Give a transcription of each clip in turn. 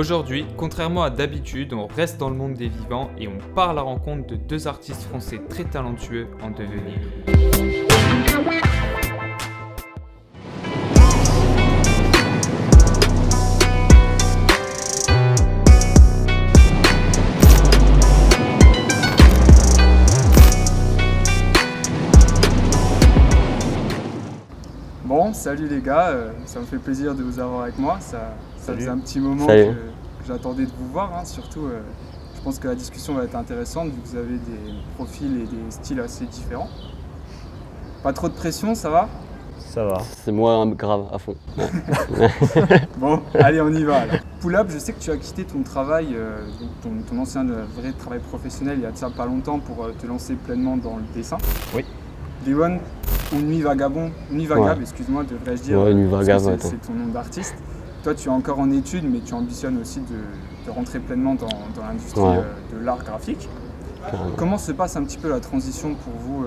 Aujourd'hui, contrairement à d'habitude, on reste dans le monde des vivants et on part à la rencontre de deux artistes français très talentueux en devenir. Bon, salut les gars, ça me fait plaisir de vous avoir avec moi. Ça faisait un petit moment que j'attendais de vous voir. Surtout, je pense que la discussion va être intéressante vu que vous avez des profils et des styles assez différents. Pas trop de pression, ça va? Ça va. C'est moi grave, à fond. Bon, allez, on y va alors. Pull Up, je sais que tu as quitté ton travail, ton ancien vrai travail professionnel il y a de ça pas longtemps pour te lancer pleinement dans le dessin. Oui. Liwon, ou Nuit Vagabond, Nuit Vagab, excuse-moi, devrais-je dire, ouais, Nuit Vagab, c'est ton nom d'artiste. Toi, tu es encore en études, mais tu ambitionnes aussi de rentrer pleinement dans l'industrie de l'art graphique. Comment se passe un petit peu la transition pour vous,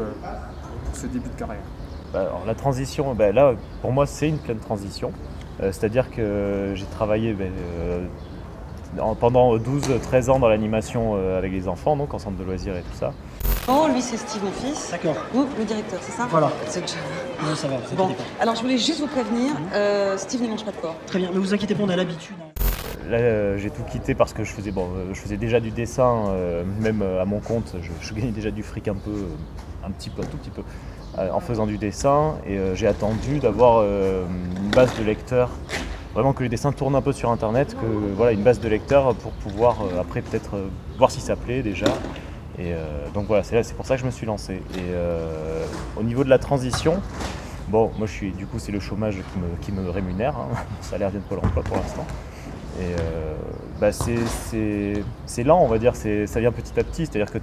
pour ce début de carrière? Alors, la transition, là, pour moi, c'est une pleine transition. C'est-à-dire que j'ai travaillé pendant 12-13 ans dans l'animation avec les enfants, donc en centre de loisirs et tout ça. Oh, lui c'est Steve, mon fils. D'accord. Vous, le directeur, c'est ça? Voilà. C'est déjà... Non, ça va, vous Bon, inquiétez pas. alors je voulais juste vous prévenir, Steve ne mange pas de porc. Très bien, mais vous inquiétez pas, on a l'habitude. Là, j'ai tout quitté parce que je faisais déjà du dessin, même à mon compte, je gagnais déjà du fric un tout petit peu, en faisant du dessin. Et j'ai attendu d'avoir une base de lecteurs, vraiment que les dessins tournent un peu sur internet, une base de lecteurs pour pouvoir après peut-être voir si ça plaît déjà. Et donc voilà, c'est pour ça que je me suis lancé. Et au niveau de la transition, bon, moi c'est le chômage qui me rémunère, mon salaire vient de Pôle emploi pour l'instant. Et c'est lent, on va dire, ça vient petit à petit, c'est-à-dire que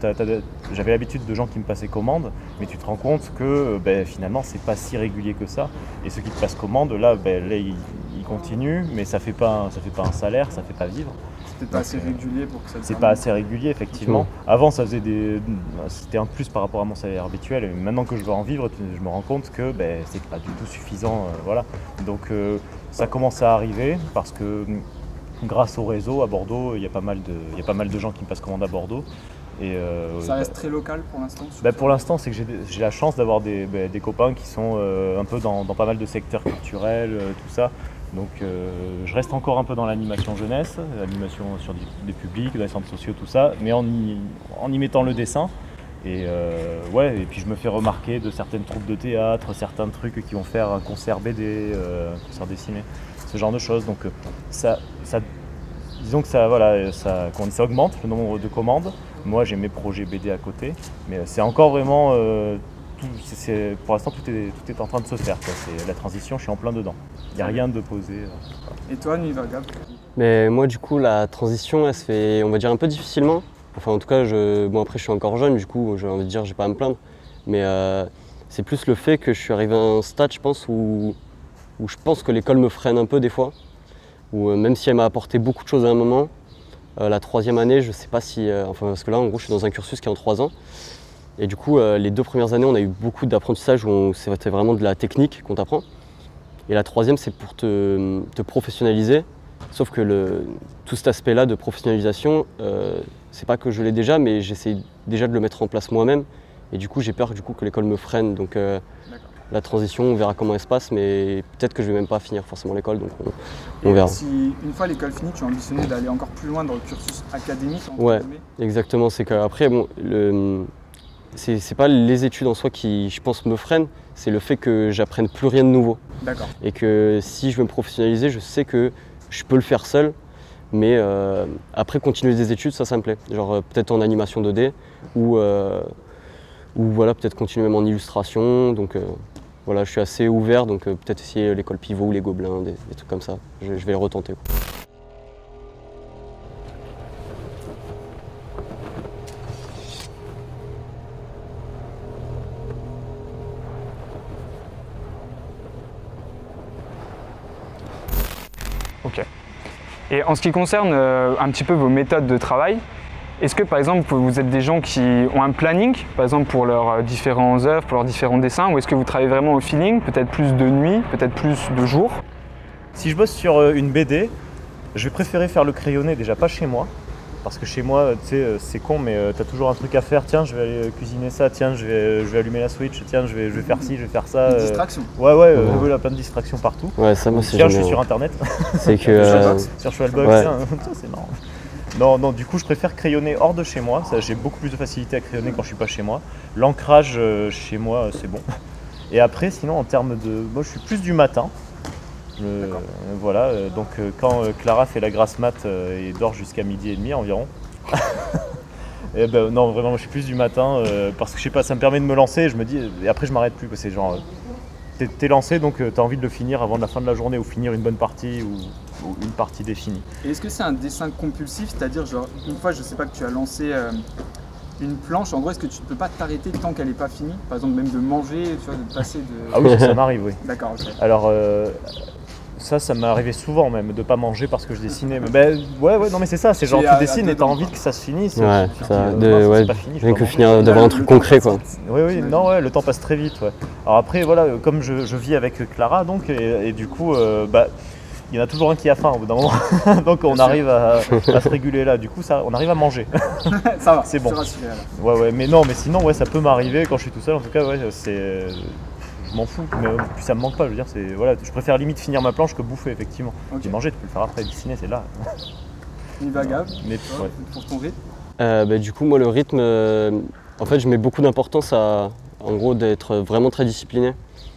j'avais l'habitude de gens qui me passaient commande, mais tu te rends compte que finalement c'est pas si régulier que ça. Et ceux qui te passent commande, là ils continuent, mais ça fait pas un salaire, ça fait pas vivre. C'était pas assez régulier pour que ça te C'est pas assez régulier, effectivement. Avant, c'était un plus par rapport à mon salaire habituel. Et maintenant que je veux en vivre, je me rends compte que c'est pas du tout suffisant. Voilà. Donc ça commence à arriver parce que grâce au réseau à Bordeaux, il y a pas mal de gens qui me passent commande à Bordeaux. Et ça reste très local pour l'instant? Pour l'instant, c'est que j'ai la chance d'avoir des copains qui sont un peu dans pas mal de secteurs culturels, tout ça. Donc je reste encore un peu dans l'animation jeunesse, l'animation sur des publics, dans les centres sociaux, tout ça, mais en y mettant le dessin. Et et puis je me fais remarquer de certaines troupes de théâtre, certains trucs qui vont faire un concert BD, un concert dessiné, ce genre de choses. Donc disons que ça augmente le nombre de commandes. Moi j'ai mes projets BD à côté, mais c'est encore vraiment... pour l'instant, tout est en train de se faire. C'est la transition, je suis en plein dedans. Il n'y a rien de posé. Et toi, Nuit Vagab? Mais moi, du coup, la transition, elle se fait, on va dire, un peu difficilement. Enfin, en tout cas, après, je suis encore jeune, du coup, j'ai envie de dire, j'ai pas à me plaindre. Mais c'est plus le fait que je suis arrivé à un stade, je pense, où je pense que l'école me freine un peu des fois. Où même si elle m'a apporté beaucoup de choses à un moment, la troisième année, je sais pas si... parce que là, en gros, je suis dans un cursus qui est en 3 ans. Et du coup, les 2 premières années, on a eu beaucoup d'apprentissage où c'était vraiment de la technique qu'on t'apprend. Et la troisième, c'est pour te professionnaliser. Sauf que tout cet aspect-là de professionnalisation, c'est pas que je l'ai déjà, mais j'essaie déjà de le mettre en place moi-même. Et du coup, j'ai peur que l'école me freine. Donc la transition, on verra comment elle se passe, mais peut-être que je vais même pas finir forcément l'école, donc on verra. Si une fois l'école finie, tu as ambitionné d'aller encore plus loin dans le cursus académique? Ouais, exactement. C'est qu'après, bon, c'est pas les études en soi qui, je pense, me freinent, c'est le fait que j'apprenne plus rien de nouveau. D'accord. Et que si je veux me professionnaliser, je sais que je peux le faire seul, mais après continuer des études, ça me plaît. Genre peut-être en animation 2D ou voilà, peut-être continuer même en illustration. Donc voilà, je suis assez ouvert, donc peut-être essayer l'école Pivot ou les Gobelins, des trucs comme ça. Je vais les retenter, quoi. Ok. Et en ce qui concerne un petit peu vos méthodes de travail, est-ce que par exemple vous êtes des gens qui ont un planning, par exemple pour leurs différentes œuvres, pour leurs différents dessins, ou est-ce que vous travaillez vraiment au feeling, peut-être plus de nuit, peut-être plus de jour? Si je bosse sur une BD, Je vais préférer faire le crayonné, déjà pas chez moi, parce que chez moi, tu sais, c'est con, mais tu as toujours un truc à faire. Tiens, je vais aller cuisiner ça, tiens, je vais allumer la Switch, tiens, je vais faire ci, je vais faire ça. Une distraction. Ouais, il y a plein de distractions partout. Ouais, ça, moi, c'est Tiens, je génial. suis sur internet. C'est que. Sur Shellbox, Ouais. tiens, ça, c'est marrant. Non, du coup, je préfère crayonner hors de chez moi. J'ai beaucoup plus de facilité à crayonner quand je suis pas chez moi. L'ancrage chez moi, c'est bon. Et après, sinon, en termes de. Moi, je suis plus du matin. Voilà, donc quand Clara fait la grasse mat et dort jusqu'à 12h30 environ. Et ben, non, vraiment, moi, je suis plus du matin parce que je sais pas, ça me permet de me lancer. Et je me dis, et après, je m'arrête plus. C'est genre, t'es lancé, donc tu as envie de le finir avant la fin de la journée ou finir une bonne partie ou une partie définie. Et est-ce que c'est un dessin compulsif, c'est-à-dire genre une fois je sais pas que tu as lancé une planche, en gros est-ce que tu ne peux pas t'arrêter tant qu'elle n'est pas finie? Par exemple même de manger, tu vois, de passer de... Ah oui, ça m'arrive, oui. D'accord, ok. Alors ça m'est arrivé souvent même, de pas manger parce que je dessinais. Mais ben, ouais, non mais c'est ça, c'est genre tu dessines et t'as envie que ça se finisse. Ouais, tu ça, dis, non, ouais, c'est pas fini, je rien dois que manger. finir d'avoir un truc concret, quoi. Oui, non, ouais, le temps passe très vite. Ouais. Alors après, voilà, comme je vis avec Clara, donc, et du coup, il y en a toujours un qui a faim au bout d'un moment. Donc on arrive à se réguler là. Du coup, on arrive à manger. Ça va, c'est bon. rassuré, alors. Ouais, mais non, mais sinon, ouais, ça peut m'arriver quand je suis tout seul. En tout cas, ouais, je m'en fous, mais puis ça me manque pas. Je veux dire, voilà, je préfère limite finir ma planche que bouffer, effectivement. Ok. Manger, tu peux le faire après. Dessiner, c'est là. Gab, Mais toi, ouais. pour ton rythme. Du coup, moi, le rythme, en fait, je mets beaucoup d'importance à, en gros, d'être vraiment très discipliné.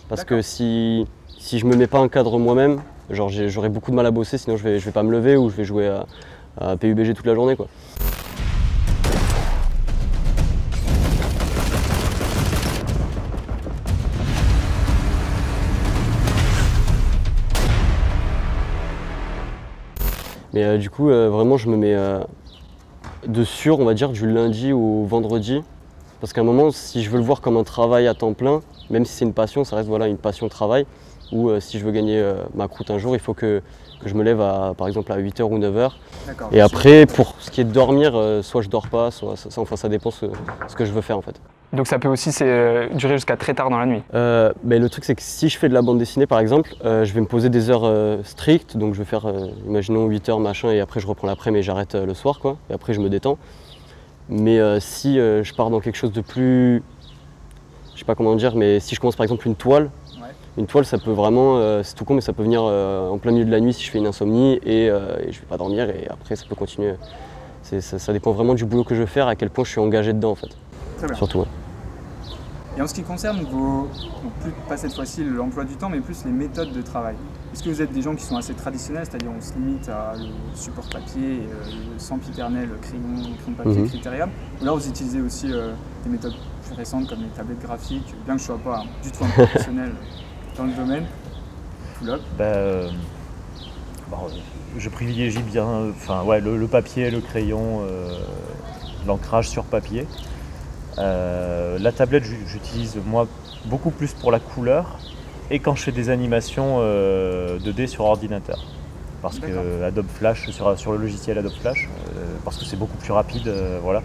Parce que si je me mets pas un cadre moi-même, genre j'aurai beaucoup de mal à bosser, sinon je vais pas me lever ou je vais jouer à PUBG toute la journée, quoi. Mais du coup, vraiment, je me mets de sûr, on va dire, du lundi au vendredi. Parce qu'à un moment, si je veux le voir comme un travail à temps plein, même si c'est une passion, ça reste voilà, une passion travail. Ou si je veux gagner ma croûte un jour, il faut que je me lève par exemple à 8h ou 9h. Et après, pour ce qui est de dormir, soit je dors pas, soit ça dépend ce que je veux faire en fait. Donc ça peut aussi durer jusqu'à très tard dans la nuit. Mais le truc c'est que si je fais de la bande dessinée par exemple, je vais me poser des heures strictes, donc je vais faire imaginons 8h machin et après je reprends l'après mais j'arrête le soir quoi, et après je me détends. Mais si je pars dans quelque chose de plus, je sais pas comment dire, mais si je commence par exemple une toile, ça peut vraiment, c'est tout con mais ça peut venir en plein milieu de la nuit si je fais une insomnie et je vais pas dormir et après ça peut continuer. Ça dépend vraiment du boulot que je veux faire, à quel point je suis engagé dedans en fait. Très bien. Surtout. Ouais. Et en ce qui concerne donc plus pas cette fois-ci l'emploi du temps, mais plus les méthodes de travail. Est-ce que vous êtes des gens qui sont assez traditionnels, c'est-à-dire on se limite à le support papier, le sempiternel, le crayon de papier critérium, ou là vous utilisez aussi des méthodes plus récentes comme les tablettes graphiques, bien que je ne sois pas du tout un professionnel dans le domaine. Pull-up. Je privilégie bien le papier, le crayon, l'ancrage sur papier. La tablette, j'utilise moi beaucoup plus pour la couleur et quand je fais des animations 2D sur ordinateur. Parce que Adobe Flash, sur le logiciel Adobe Flash, parce que c'est beaucoup plus rapide. Voilà.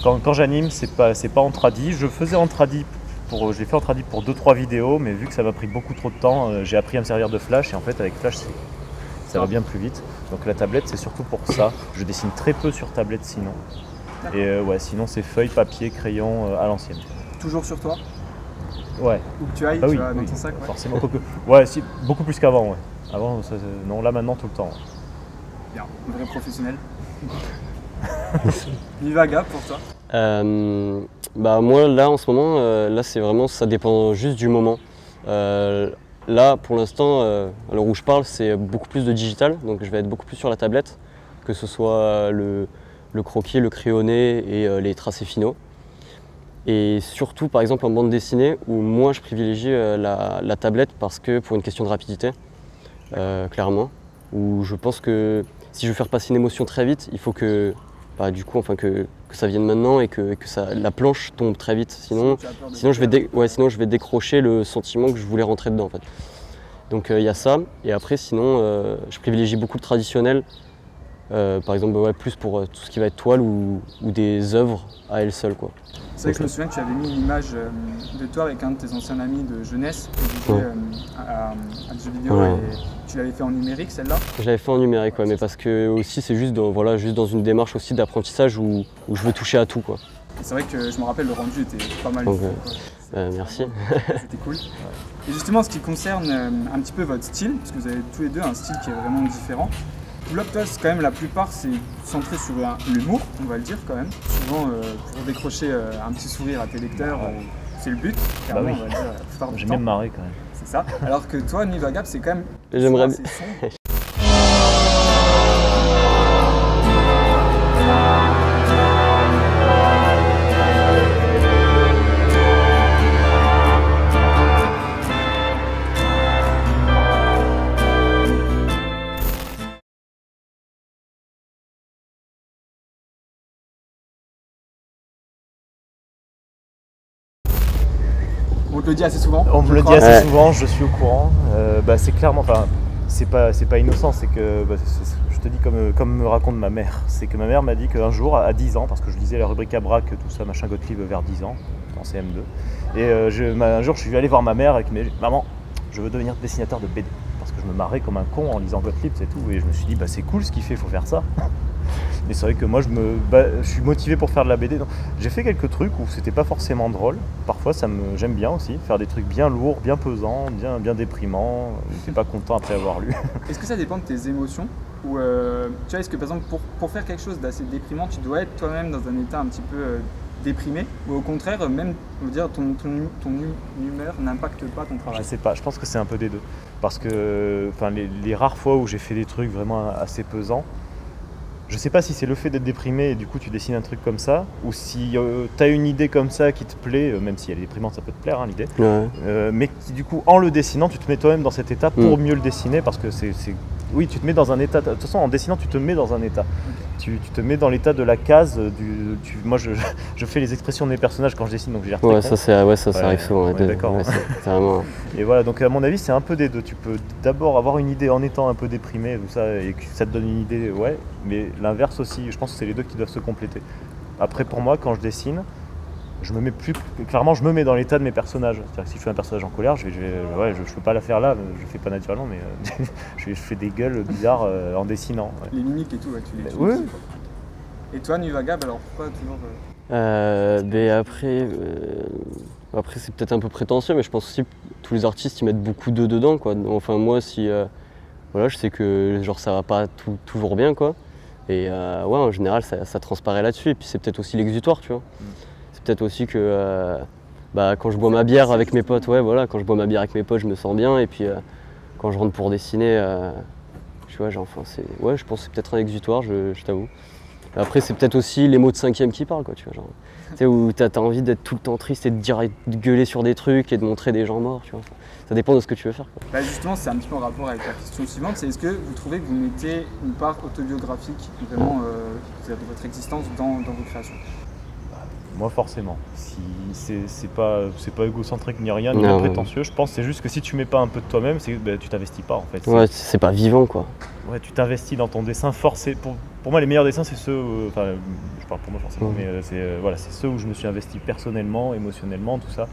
Quand j'anime, c'est pas en tradi. Je faisais en tradi, je l'ai fait en tradi pour 2-3 vidéos, mais vu que ça m'a pris beaucoup trop de temps, j'ai appris à me servir de Flash et en fait avec Flash ça va bien plus vite. Donc la tablette c'est surtout pour ça. Je dessine très peu sur tablette sinon. Et sinon c'est feuille, papier, crayon à l'ancienne. Toujours sur toi? Ouais. Où que tu ailles, tu vas dans ton sac? Forcément. Ouais, si, beaucoup plus qu'avant, ouais. Avant, non, là maintenant tout le temps. Bien, un vrai professionnel. Gab, pour toi? Moi là en ce moment, là c'est vraiment, ça dépend juste du moment. Là pour l'instant, à l'heure où je parle, c'est beaucoup plus de digital, donc je vais être beaucoup plus sur la tablette, que ce soit le croquis, le crayonné et les tracés finaux. Et surtout par exemple en bande dessinée où moi je privilégie la tablette parce que pour une question de rapidité, clairement, où je pense que si je veux faire passer une émotion très vite, il faut que ça vienne maintenant et que la planche tombe très vite. Sinon je vais décrocher le sentiment que je voulais rentrer dedans en fait. Donc il y a ça. Et après sinon je privilégie beaucoup le traditionnel. Par exemple plus pour tout ce qui va être toile ou des œuvres à elles seules quoi. C'est vrai que je me souviens que tu avais mis une image de toi avec un de tes anciens amis de jeunesse qui jouait à des jeux vidéo et tu l'avais fait en numérique celle-là? Je l'avais fait en numérique, mais parce que aussi c'est juste dans une démarche aussi d'apprentissage où je veux toucher à tout, quoi. C'est vrai que je me rappelle, le rendu était pas mal. Donc, merci. C'était cool. Et justement, en ce qui concerne un petit peu votre style, parce que vous avez tous les deux un style qui est vraiment différent. Pull-Up Toss, quand même, la plupart, c'est centré sur l'humour, on va le dire quand même. Souvent, pour décrocher un petit sourire à tes lecteurs, c'est le but, clairement, on va le dire, la plupart du temps. J'aime bien me marrer quand même. C'est ça. Alors que toi, Nuit Vagable, c'est quand même J'aimerais assez sombre. On te le dit assez souvent. On me le dit assez souvent, je suis au courant. C'est clairement, enfin, c'est pas innocent, c'est que, je te dis comme me raconte ma mère. C'est que ma mère m'a dit qu'un jour, à 10 ans, parce que je lisais la rubrique à braque, tout ça, machin Gottlieb vers 10 ans, en CM2. Et un jour, je suis allé voir ma mère et qui m'a dit, maman, je veux devenir dessinateur de BD. Parce que je me marrais comme un con en lisant Gottlieb, c'est tout. Et je me suis dit, c'est cool ce qu'il fait, il faut faire ça. Mais c'est vrai que moi je suis motivé pour faire de la BD. J'ai fait quelques trucs où c'était pas forcément drôle. Parfois j'aime bien aussi faire des trucs bien lourds, bien pesants, bien déprimants. J'étais pas content après avoir lu. Est-ce que ça dépend de tes émotions? Ou tu vois, est-ce que par exemple pour faire quelque chose d'assez déprimant, tu dois être toi-même dans un état un petit peu déprimé? Ou au contraire, même on veut dire, ton humeur n'impacte pas ton travail? Je sais pas, je pense que c'est un peu des deux. Parce que les rares fois où j'ai fait des trucs vraiment assez pesants, je sais pas si c'est le fait d'être déprimé et du coup tu dessines un truc comme ça, ou si t'as une idée comme ça qui te plaît, même si elle est déprimante, ça peut te plaire l'idée, mais qui du coup en le dessinant tu te mets toi-même dans cet état pour mieux le dessiner, parce que oui, tu te mets dans un état, de toute façon en dessinant tu te mets dans un état. Tu te mets dans l'état de la case moi je fais les expressions de mes personnages quand je dessine, donc j'ai l'air très ça arrive souvent. D'accord. Vraiment... Et voilà, donc à mon avis c'est un peu des deux. Tu peux d'abord avoir une idée en étant un peu déprimé, tout ça, et que ça te donne une idée, mais l'inverse aussi, je pense que c'est les deux qui doivent se compléter. Après pour moi, quand je dessine, je me mets dans l'état de mes personnages. C'est-à-dire que si je fais un personnage en colère, je peux pas la faire là, je le fais pas naturellement, mais je fais des gueules bizarres en dessinant. Les mimiques et tout, tu les oui. Et toi, Nuit Vagable, alors pourquoi toujours Après c'est peut-être un peu prétentieux, mais je pense aussi que tous les artistes ils mettent beaucoup d'eux dedans, quoi. Enfin moi, si je sais que genre ça va pas toujours bien, quoi. Et en général ça transparaît là-dessus, et puis c'est peut-être aussi l'exutoire, tu vois. C'est peut-être aussi que quand je bois ma bière avec mes potes, quand je bois ma bière avec mes potes, je me sens bien, et puis quand je rentre pour dessiner, tu vois, je pense que c'est peut-être un exutoire, je t'avoue. Après c'est peut-être aussi les mots de 5e qui parlent, quoi, tu vois, genre. Tu sais, où t'as envie d'être tout le temps triste et de gueuler sur des trucs et de montrer des gens morts, tu vois. Ça dépend de ce que tu veux faire, quoi. Justement, c'est un petit peu en rapport avec la question suivante, c'est est-ce que vous trouvez que vous mettez une part autobiographique vraiment de votre existence dans vos créations? Moi forcément. Si c'est pas égocentrique ni rien, ni même prétentieux. Je pense que c'est juste que si tu mets pas un peu de toi-même, tu t'investis pas en fait. C'est pas vivant, quoi. Ouais, tu t'investis dans ton dessin. Pour moi, les meilleurs dessins, c'est ceux. Je parle pour moi forcément, mais c'est ceux où je me suis investi personnellement, émotionnellement, tout ça.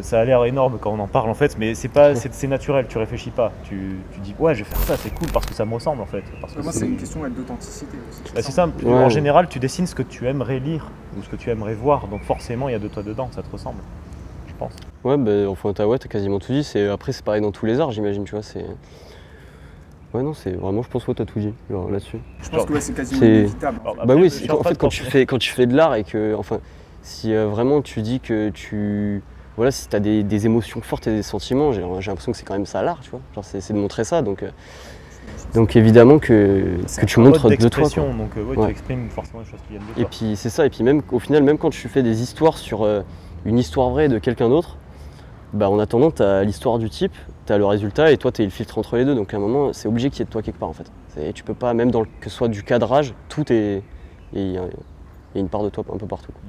Ça a l'air énorme quand on en parle en fait, mais c'est naturel. Tu réfléchis pas. Tu dis je vais faire ça, c'est cool parce que ça me ressemble en fait. Parce que moi, c'est une question d'authenticité aussi. C'est ça. En général, tu dessines ce que tu aimerais lire ou ce que tu aimerais voir, donc forcément, il y a de toi dedans, ça te ressemble, je pense. T'as quasiment tout dit. Après, c'est pareil dans tous les arts, j'imagine, tu vois. C'est vraiment, je pense que t'as tout dit là-dessus. Je pense que c'est quasiment inévitable. En fait, quand tu fais de l'art et que, si vraiment tu dis que si t'as des émotions fortes et des sentiments, j'ai l'impression que c'est quand même ça l'art, tu vois. Genre c'est de montrer ça, donc évidemment que tu montres de toi, quoi. Donc tu exprimes forcément les choses qui viennent de toi. Et puis c'est ça, et puis même au final, même quand tu fais des histoires sur une histoire vraie de quelqu'un d'autre, en attendant t'as l'histoire du type, t'as le résultat et toi t'es le filtre entre les deux, donc à un moment c'est obligé qu'il y ait de toi quelque part en fait. Tu peux pas, même que ce soit du cadrage, tout est. Il y a une part de toi un peu partout, quoi.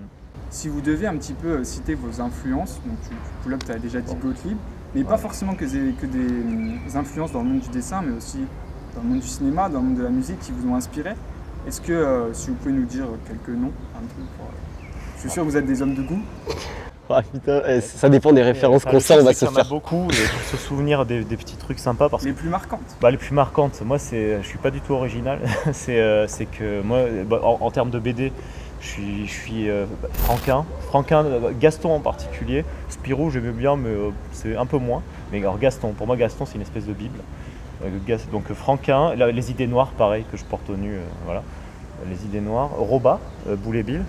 Si vous devez un petit peu citer vos influences, donc Pull-Up, tu as déjà dit Gottlieb, mais pas forcément que des influences dans le monde du dessin, mais aussi dans le monde du cinéma, dans le monde de la musique qui vous ont inspiré. Est-ce que si vous pouvez nous dire quelques noms un peu pour suis sûr que vous êtes des hommes de goût. Ah putain, ça dépend des références qu'on sait, on va se faire. Il y en a beaucoup, et pour se souvenir des petits trucs sympas. Parce les plus marquantes. Les plus marquantes, moi je suis pas du tout original. c'est que moi, en termes de BD, je suis Franquin, Gaston en particulier. Spirou j'aimais bien, mais c'est un peu moins. Mais alors Gaston, pour moi Gaston c'est une espèce de bible. Donc Franquin, les idées noires pareil que je porte au nu, voilà. Les idées noires. Roba, Boulet Bill,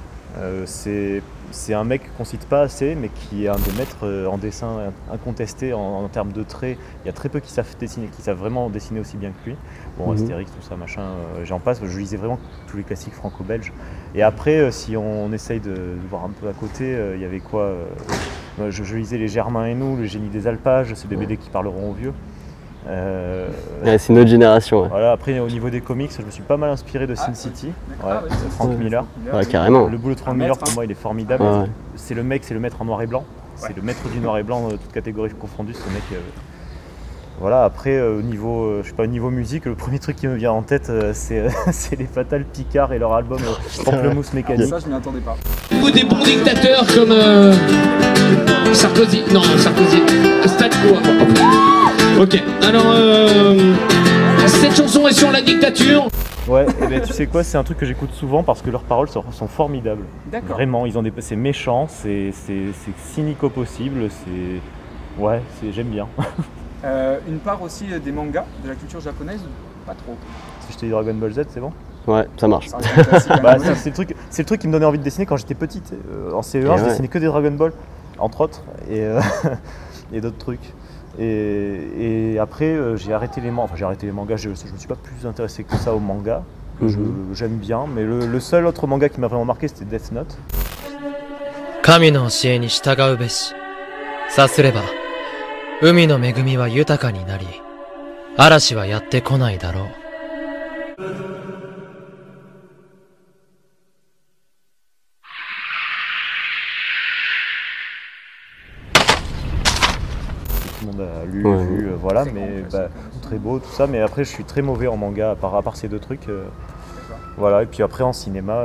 c'est un mec qu'on cite pas assez, mais qui est un des maîtres en dessin incontesté en termes de traits. Il y a très peu qui savent dessiner, qui savent vraiment dessiner aussi bien que lui. Bon, Astérix, tout ça, machin, j'en passe. Je lisais vraiment tous les classiques franco-belges. Et après, si on essaye de voir un peu à côté, il y avait quoi je lisais Les Germains et nous, Le Génie des Alpages, c'est des BD qui parleront aux vieux. C'est une autre génération. Ouais. Voilà, après au niveau des comics, je me suis pas mal inspiré de Sin City, Frank Miller. Ouais, carrément. Le boulot de Frank Miller pour moi il est formidable. Ouais. C'est le maître en noir et blanc. C'est le maître du noir et blanc, toute catégorie confondue, ce mec. Voilà, après au niveau, au niveau musique, le premier truc qui me vient en tête, c'est les Fatal Picard et leur album Pamplemousse Mécanique. Ça, je m'y attendais pas. Des bons dictateurs comme Sarkozy, Staline. Ok, alors cette chanson est sur la dictature. Ouais, et ben tu sais quoi, c'est un truc que j'écoute souvent parce que leurs paroles sont formidables. D'accord. Vraiment, c'est méchant, c'est cynique au possible, j'aime bien. Une part aussi des mangas, de la culture japonaise, pas trop. Si je te dis Dragon Ball Z, c'est bon? Ouais, ça marche. C'est le truc qui me donnait envie de dessiner quand j'étais petit. En CE1, je dessinais que des Dragon Ball, entre autres, et d'autres trucs. Et après, j'ai arrêté les mangas. Enfin, j'ai arrêté les mangas. Je me suis pas plus intéressé que ça aux mangas. J'aime bien, mais le seul autre manga qui m'a vraiment marqué, c'était Death Note. Kami no shiei ni shitagau beshi. Sa sureba, umi no megumi wa yutaka ni nari, arashi wa yatte konai darou. Tout le monde a lu, voilà, mais très beau, tout ça. Mais après, je suis très mauvais en manga, à part ces deux trucs. Voilà, et puis après, en cinéma,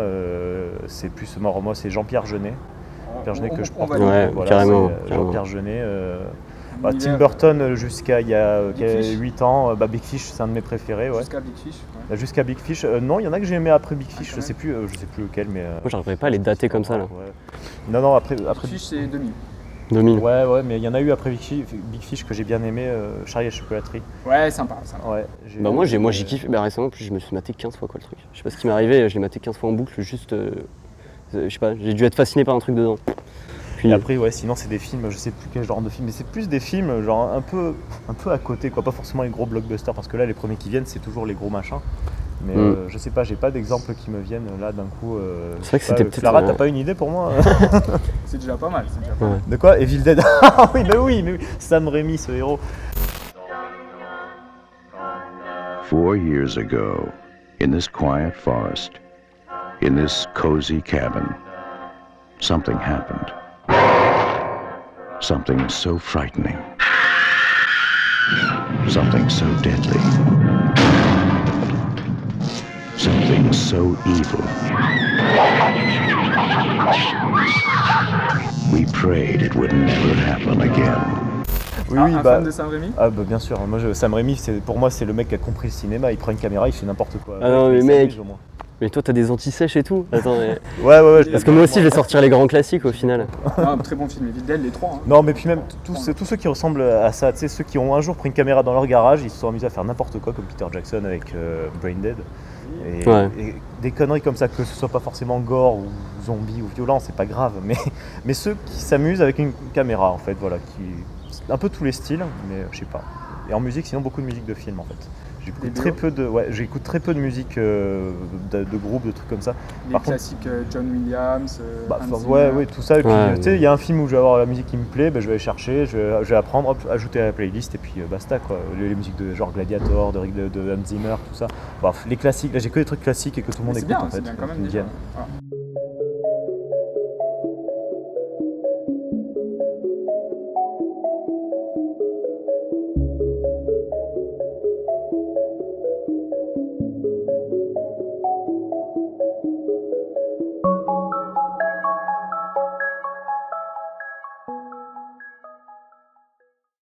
c'est plus mort. Moi, c'est Jean-Pierre Jeunet. Jean-Pierre Jeunet que je porte. Ouais, voilà, carrément. Jean-Pierre Jeunet. Tim Burton, jusqu'à il y a 8 ans, Big Fish, c'est un de mes préférés. Ouais. Jusqu'à Big Fish. Ouais. Jusqu'à Big Fish. Non, il y en a que j'ai aimé après Big Fish, je sais plus lequel. Mais, moi, j'arriverais pas à les dater comme ça. Là. Ouais. Non, après Big Fish, c'est 2000. 2000. Ouais, mais il y en a eu après Big Fish que j'ai bien aimé, Charlie et Chocolaterie. Ouais, sympa. Ouais, moi j'ai kiffé, récemment je me suis maté 15 fois quoi le truc. Je sais pas ce qui m'est arrivé, je l'ai maté 15 fois en boucle, juste, je sais pas, j'ai dû être fasciné par un truc dedans. Puis après, sinon c'est des films, je sais plus quel genre de film, mais c'est plus des films genre un peu à côté, quoi, pas forcément les gros blockbusters, parce que là les premiers qui viennent c'est toujours les gros machins. Mais je sais pas, j'ai pas d'exemples qui me viennent là d'un coup. C'est vrai que c'était peut-être. Clara, t'as pas une idée pour moi? C'est déjà pas mal. De quoi? Evil Dead? oui, mais oui, Sam Raimi, ce héros. 4 years ago, in this quiet forest, in this cozy cabin, something happened. Something so frightening. Something so deadly. Something so evil. We prayed it would never happen again. Oui, un fan de Sam Raimi? Bien sûr, moi, Sam Raimi, pour moi c'est le mec qui a compris le cinéma, il prend une caméra, il fait n'importe quoi. Ah non mais mec, mais toi t'as des anti-sèches et tout. Attends, mais... ouais. Parce que moi aussi je vais sortir les grands classiques au final. Très bon film, Evil Dead, les 3. Hein. Non mais puis même tous ceux qui ressemblent à ça, tu sais, ceux qui ont un jour pris une caméra dans leur garage, ils se sont amusés à faire n'importe quoi, comme Peter Jackson avec Brain Dead. Et des conneries comme ça, que ce soit pas forcément gore ou zombie ou violent, c'est pas grave, mais ceux qui s'amusent avec une caméra en fait, voilà, un peu tous les styles, mais je sais pas. Et en musique, sinon beaucoup de musique de film en fait. J'écoute très peu de musique de groupe, de trucs comme ça. Les classiques John Williams, tout ça. Et puis tu sais, il y a un film où je vais avoir la musique qui me plaît, je vais aller chercher, je vais apprendre, ajouter à la playlist et puis basta quoi. Les musiques de genre Gladiator, de Hans Zimmer, tout ça. Les classiques, là j'ai que des trucs classiques et que tout le monde écoute en fait. C'est bien quand même déjà.